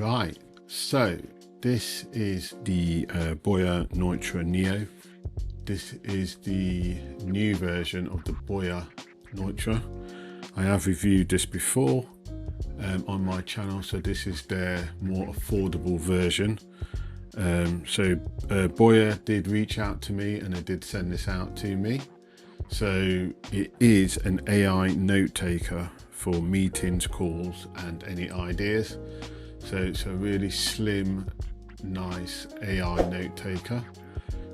Right, so this is the BOYA Notra Neo. This is the new version of the BOYA Notra. I have reviewed this before on my channel, so this is their more affordable version. BOYA did reach out to me and they did send this out to me. So it is an AI note taker for meetings, calls and any ideas. So it's a really slim, nice AI note taker.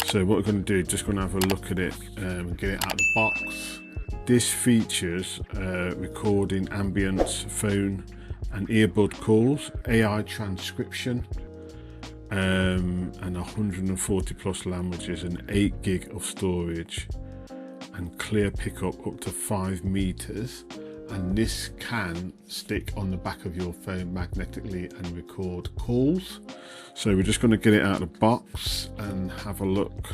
So what we're going to do, just going to have a look at it and get it out of the box. This features recording ambience, phone and earbud calls, AI transcription, and 140 plus languages and 8 gig of storage and clear pickup up to 5 meters. And this can stick on the back of your phone magnetically and record calls. So we're just going to get it out of the box and have a look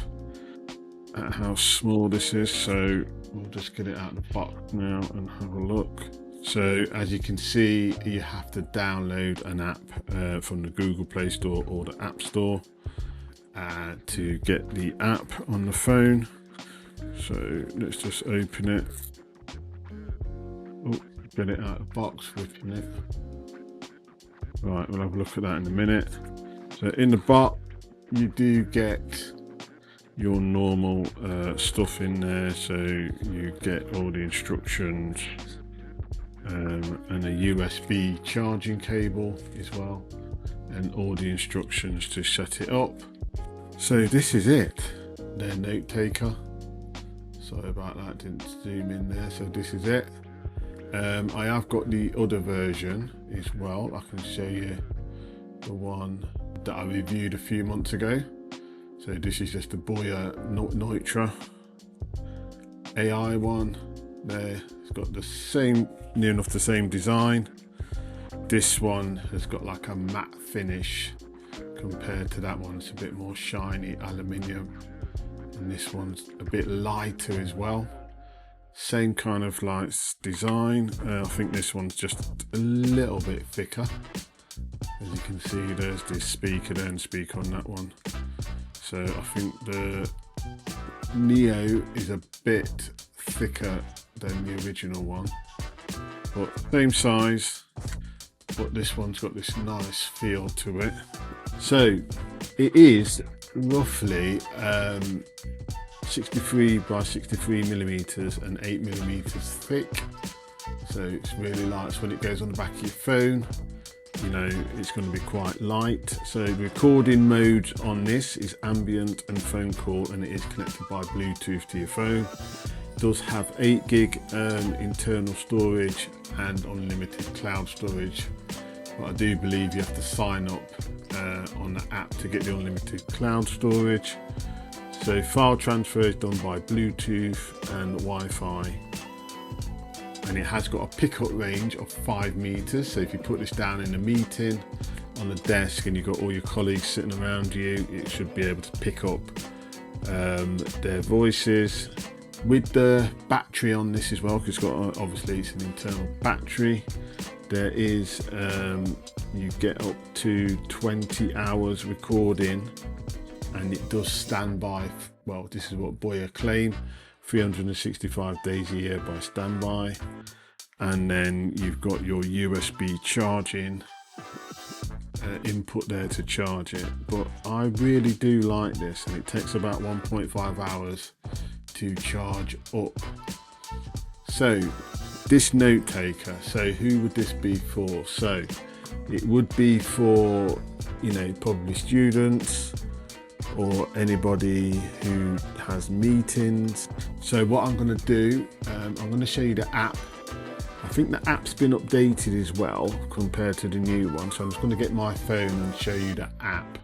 at how small this is. So we'll just get it out of the box now and have a look. So as you can see, you have to download an app from the Google Play Store or the App Store to get the app on the phone. So let's just open it. Oh, get it out of the box, whipping it. Right, we'll have a look at that in a minute. So in the box, you do get your normal stuff in there. So you get all the instructions and a USB charging cable as well, and all the instructions to set it up. So this is it, their note taker. Sorry about that, didn't zoom in there. So this is it. I have got the other version as well. I can show you the one that I reviewed a few months ago. So this is just the BOYA Notra AI one. There, it's got the same, near enough the same design. This one has got like a matte finish compared to that one. It's a bit more shiny aluminium, and this one's a bit lighter as well. Same kind of like design. I think this one's just a little bit thicker. As you can see, there's this speaker there and speaker on that one. So I think the Neo is a bit thicker than the original one, but same size, but this one's got this nice feel to it. So it is roughly 63 by 63 millimeters and 8 millimeters thick. So it's really light. So when it goes on the back of your phone, you know, it's going to be quite light. So recording modes on this is ambient and phone call, and it is connected by Bluetooth to your phone. It does have 8 gig internal storage and unlimited cloud storage, but I do believe you have to sign up on the app to get the unlimited cloud storage. So file transfer is done by Bluetooth and Wi-Fi, and it has got a pickup range of 5 meters. So if you put this down in a meeting on a desk and you've got all your colleagues sitting around you, it should be able to pick up their voices. With the battery on this as well, because it's got, obviously it's an internal battery, there is you get up to 20 hours recording, and it does standby. Well, this is what BOYA claim, 365 days a year by standby. And then you've got your USB charging input there to charge it. But I really do like this, and it takes about 1.5 hours to charge up. So this note taker, so who would this be for? So it would be for, you know, probably students or anybody who has meetings. So what I'm going to do, I'm going to show you the app. I think the app's been updated as well compared to the new one, so I'm just going to get my phone and show you the app.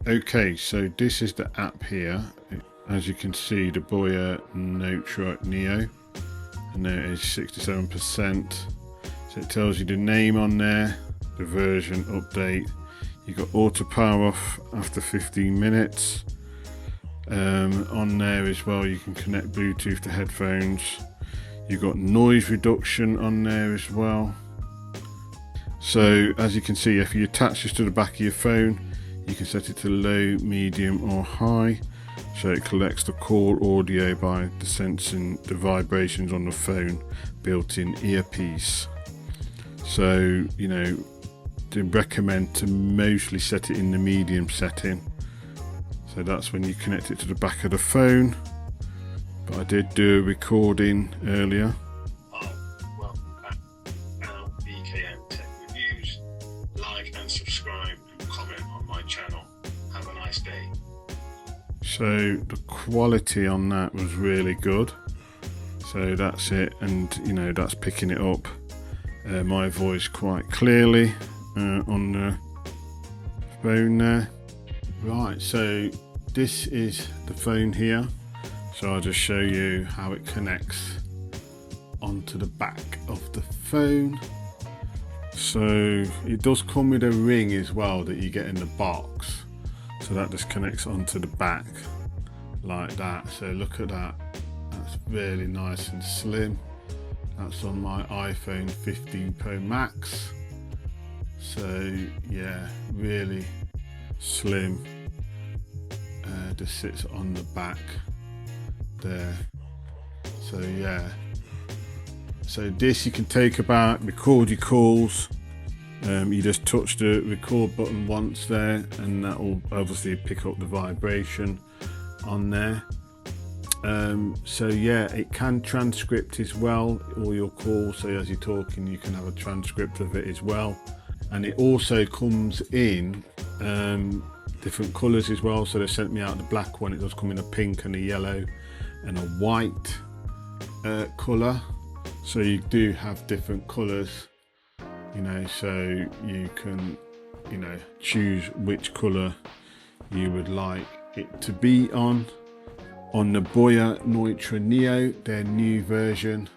Okay, so this is the app here. As you can see, the BOYA Notra Neo, and there is 67%. So it tells you the name on there, the version update. You got auto power off after 15 minutes. On there as well, you can connect Bluetooth to headphones. You've got noise reduction on there as well. So as you can see, if you attach this to the back of your phone, you can set it to low, medium or high, so it collects the call audio by sensing the vibrations on the phone built-in earpiece. So you know, they recommend to mostly set it in the medium setting, so that's when you connect it to the back of the phone. But I did do a recording earlier. Welcome back to BKM Tech Reviews. Like and subscribe and comment on my channel. Have a nice day. So the quality on that was really good. So that's it, and you know, that's picking it up my voice quite clearly on the phone there. Right, so this is the phone here. So I'll just show you how it connects onto the back of the phone. So it does come with a ring as well that you get in the box. So that just connects onto the back like that. So look at that. That's really nice and slim. That's on my iPhone 15 Pro Max. So yeah, really slim. Just sits on the back there. So yeah, so this you can take about, record your calls. You just touch the record button once there, and that will obviously pick up the vibration on there. So yeah, it can transcript as well, all your calls, so as you're talking you can have a transcript of it as well. And it also comes in different colours as well, so they sent me out the black one. It does come in a pink and a yellow and a white colour, so you do have different colours, you know, so you can, you know, choose which colour you would like it to be on the BOYA Notra Neo, their new version.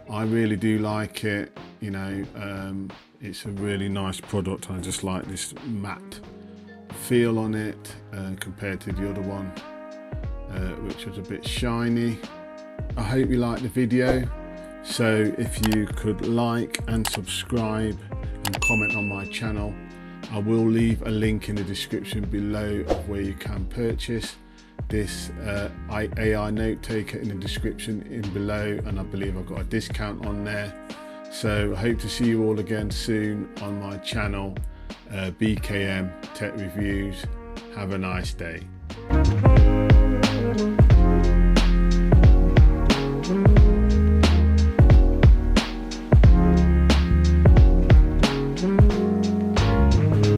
I really do like it, you know, it's a really nice product. I just like this matte feel on it compared to the other one, which was a bit shiny. I hope you liked the video, so if you could like and subscribe and comment on my channel. I will leave a link in the description below of where you can purchase this AI note taker in the description in below, and I believe I've got a discount on there. So I hope to see you all again soon on my channel, BKM Tech Reviews. Have a nice day.